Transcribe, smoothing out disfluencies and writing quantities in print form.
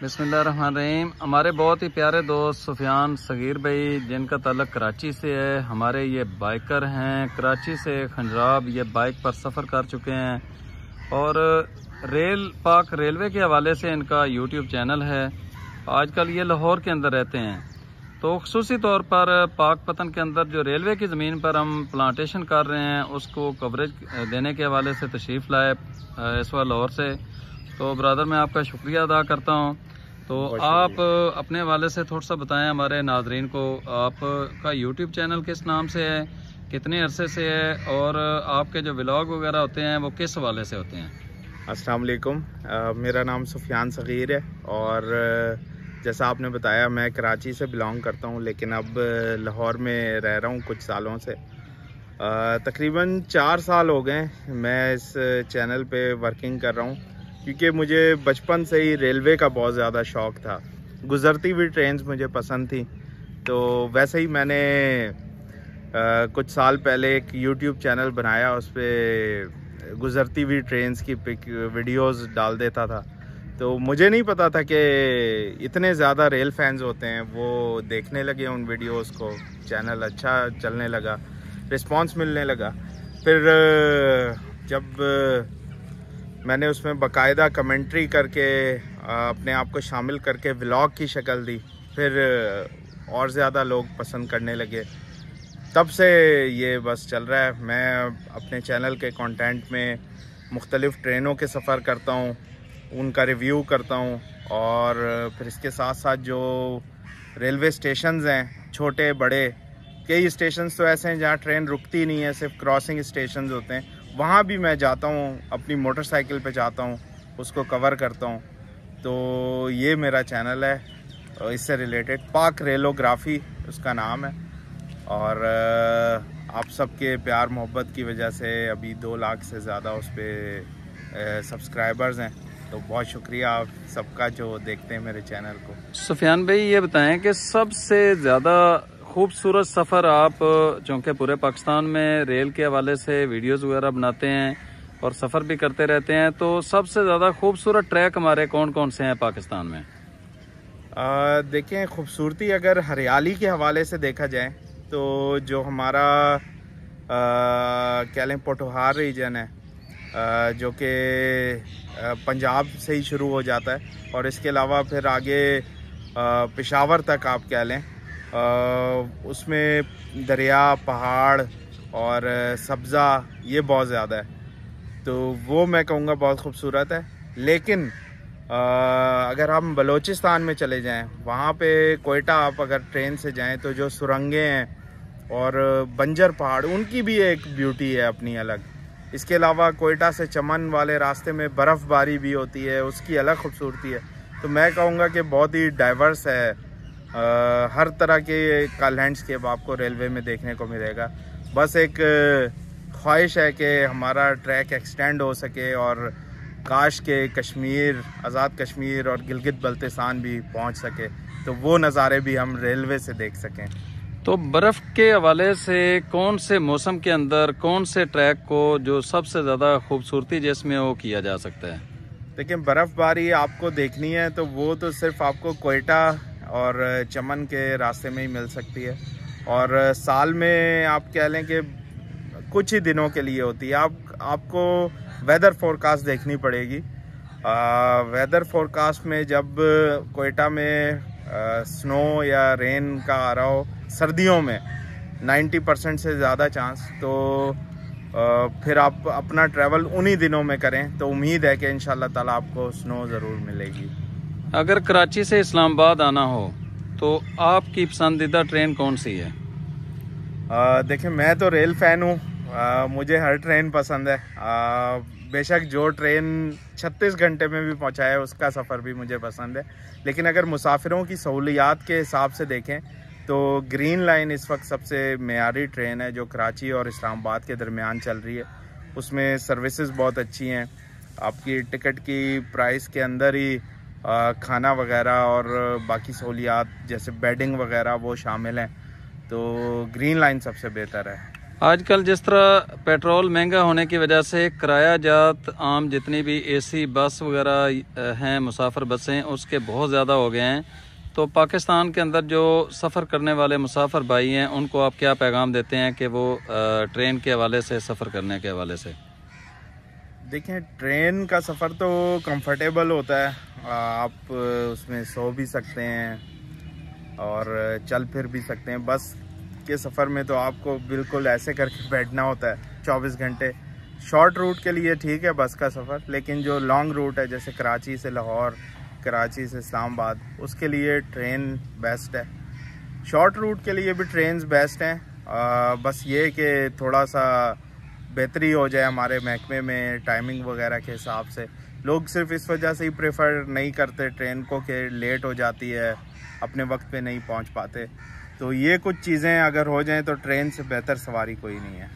बिस्मिल्लाहिर्रहमानिर्रहीम। हमारे बहुत ही प्यारे दोस्त सुफियान सगीर भाई, जिनका ताल्लुक कराची से है, हमारे ये बाइकर हैं। कराची से खंजराब ये बाइक पर सफ़र कर चुके हैं और पाक रेलवे के हवाले से इनका यूट्यूब चैनल है। आजकल ये लाहौर के अंदर रहते हैं, तो खुसूसी तौर पर पाक पतन के अंदर जो रेलवे की ज़मीन पर हम प्लांटेशन कर रहे हैं, उसको कवरेज देने के हवाले से तशरीफ़ लाए इस वक्त लाहौर से। तो ब्रदर, मैं आपका शुक्रिया अदा करता हूँ। तो आप अपने हवाले से थोड़ा सा बताएं हमारे नाजरीन को, आपका यूट्यूब चैनल किस नाम से है, कितने अरसे से है, और आपके जो व्लॉग वगैरह होते हैं वो किस हवाले से होते हैं? अस्सलाम वालेकुम। मेरा नाम सुफियान सगीर है और जैसा आपने बताया मैं कराची से बिलोंग करता हूँ, लेकिन अब लाहौर में रह रहा हूँ कुछ सालों से। तकरीबन 4 साल हो गए मैं इस चैनल पे वर्किंग कर रहा हूँ, क्योंकि मुझे बचपन से ही रेलवे का बहुत ज़्यादा शौक़ था। गुज़रती हुई ट्रेन्स मुझे पसंद थी, तो वैसे ही मैंने कुछ साल पहले एक यूट्यूब चैनल बनाया। उस पर गुज़रती हुई ट्रेन्स की वीडियोस डाल देता था। तो मुझे नहीं पता था कि इतने ज़्यादा रेल फैंस होते हैं। वो देखने लगे उन वीडियोस को, चैनल अच्छा चलने लगा, रिस्पांस मिलने लगा। फिर जब मैंने उसमें बाकायदा कमेंट्री करके अपने आप को शामिल करके व्लॉग की शक्ल दी, फिर और ज़्यादा लोग पसंद करने लगे। तब से ये बस चल रहा है। मैं अपने चैनल के कंटेंट में मुख्तलिफ़ ट्रेनों के सफ़र करता हूँ, उनका रिव्यू करता हूँ, और फिर इसके साथ साथ जो रेलवे स्टेशंस हैं, छोटे बड़े, कई स्टेशंस तो ऐसे हैं जहाँ ट्रेन रुकती नहीं है, सिर्फ क्रॉसिंग स्टेशंस होते हैं, वहाँ भी मैं जाता हूँ, अपनी मोटरसाइकिल पे जाता हूँ, उसको कवर करता हूँ। तो ये मेरा चैनल है, इससे रिलेटेड पाक रेलोग्राफी उसका नाम है। और आप सबके प्यार मोहब्बत की वजह से अभी 2 लाख से ज़्यादा उस पर सब्सक्राइबर्स हैं। तो बहुत शुक्रिया आप सबका जो देखते हैं मेरे चैनल को। सुफियान भाई, ये बताएं कि सबसे ज़्यादा खूबसूरत सफ़र आप, चूँकि पूरे पाकिस्तान में रेल के हवाले से वीडियोस वगैरह बनाते हैं और सफ़र भी करते रहते हैं, तो सबसे ज़्यादा खूबसूरत ट्रैक हमारे कौन कौन से हैं पाकिस्तान में? देखें, खूबसूरती अगर हरियाली के हवाले से देखा जाए तो जो हमारा क्या लें पोठोहार रीजन है, जो कि पंजाब से ही शुरू हो जाता है, और इसके अलावा फिर आगे पेशावर तक आप क्या लें, उसमें दरिया, पहाड़ और सब्ज़ा ये बहुत ज़्यादा है। तो वो मैं कहूँगा बहुत खूबसूरत है। लेकिन अगर हम बलूचिस्तान में चले जाएं, वहाँ पे कोयटा आप अगर ट्रेन से जाएं तो जो सुरंगें हैं और बंजर पहाड़, उनकी भी एक ब्यूटी है अपनी अलग। इसके अलावा कोयटा से चमन वाले रास्ते में बर्फ़बारी भी होती है, उसकी अलग खूबसूरती है। तो मैं कहूँगा कि बहुत ही डाइवर्स है। हर तरह के का लैंडस्केप आपको रेलवे में देखने को मिलेगा। बस एक ख्वाहिश है कि हमारा ट्रैक एक्सटेंड हो सके और काश के कश्मीर, आज़ाद कश्मीर और गिलगित बल्तिस्तान भी पहुंच सके, तो वो नज़ारे भी हम रेलवे से देख सकें। तो बर्फ़ के हवाले से कौन से मौसम के अंदर कौन से ट्रैक को जो सबसे ज़्यादा खूबसूरती जिसमें वो किया जा सकता है? देखिए, बर्फ़बारी आपको देखनी है तो वो तो सिर्फ आपको कोयटा और चमन के रास्ते में ही मिल सकती है, और साल में आप कह लें कि कुछ ही दिनों के लिए होती है। आपको वेदर फोरकास्ट देखनी पड़ेगी। वेदर फोरकास्ट में जब कोयटा में स्नो या रेन का आ रहा हो, सर्दियों में 90% से ज़्यादा चांस, तो फिर आप अपना ट्रैवल उन्हीं दिनों में करें, तो उम्मीद है कि इंशाल्लाह ताला आपको स्नो ज़रूर मिलेगी। अगर कराची से इस्लामाबाद आना हो तो आपकी पसंदीदा ट्रेन कौन सी है? देखिए, मैं तो रेल फ़ैन हूँ, मुझे हर ट्रेन पसंद है। बेशक जो ट्रेन 36 घंटे में भी पहुँचाए उसका सफ़र भी मुझे पसंद है। लेकिन अगर मुसाफिरों की सहूलियात के हिसाब से देखें तो ग्रीन लाइन इस वक्त सबसे मेयारी ट्रेन है, जो कराची और इस्लामाबाद के दरमियान चल रही है। उसमें सर्विसेज बहुत अच्छी हैं। आपकी टिकट की प्राइस के अंदर ही खाना वगैरह और बाकी सहूलियात जैसे बेडिंग वगैरह वो शामिल हैं। तो ग्रीन लाइन सबसे बेहतर है। आजकल जिस तरह पेट्रोल महंगा होने की वजह से किराया जात आम जितनी भी एसी बस वगैरह हैं, मुसाफिर बसें, उसके बहुत ज़्यादा हो गए हैं। तो पाकिस्तान के अंदर जो सफ़र करने वाले मुसाफिर भाई हैं, उनको आप क्या पैगाम देते हैं कि वो ट्रेन के हवाले से, सफ़र करने के हवाले से? देखें, ट्रेन का सफ़र तो कंफर्टेबल होता है, आप उसमें सो भी सकते हैं और चल फिर भी सकते हैं। बस के सफ़र में तो आपको बिल्कुल ऐसे करके बैठना होता है 24 घंटे। शॉर्ट रूट के लिए ठीक है बस का सफ़र, लेकिन जो लॉन्ग रूट है जैसे कराची से लाहौर, कराची से इस्लामाबाद, उसके लिए ट्रेन बेस्ट है। शॉर्ट रूट के लिए भी ट्रेन्स बेस्ट हैं, बस ये कि थोड़ा सा बेहतरी हो जाए हमारे महकमे में टाइमिंग वगैरह के हिसाब से। लोग सिर्फ इस वजह से ही प्रेफर नहीं करते ट्रेन को कि लेट हो जाती है, अपने वक्त पे नहीं पहुंच पाते। तो ये कुछ चीज़ें अगर हो जाएं तो ट्रेन से बेहतर सवारी कोई नहीं है।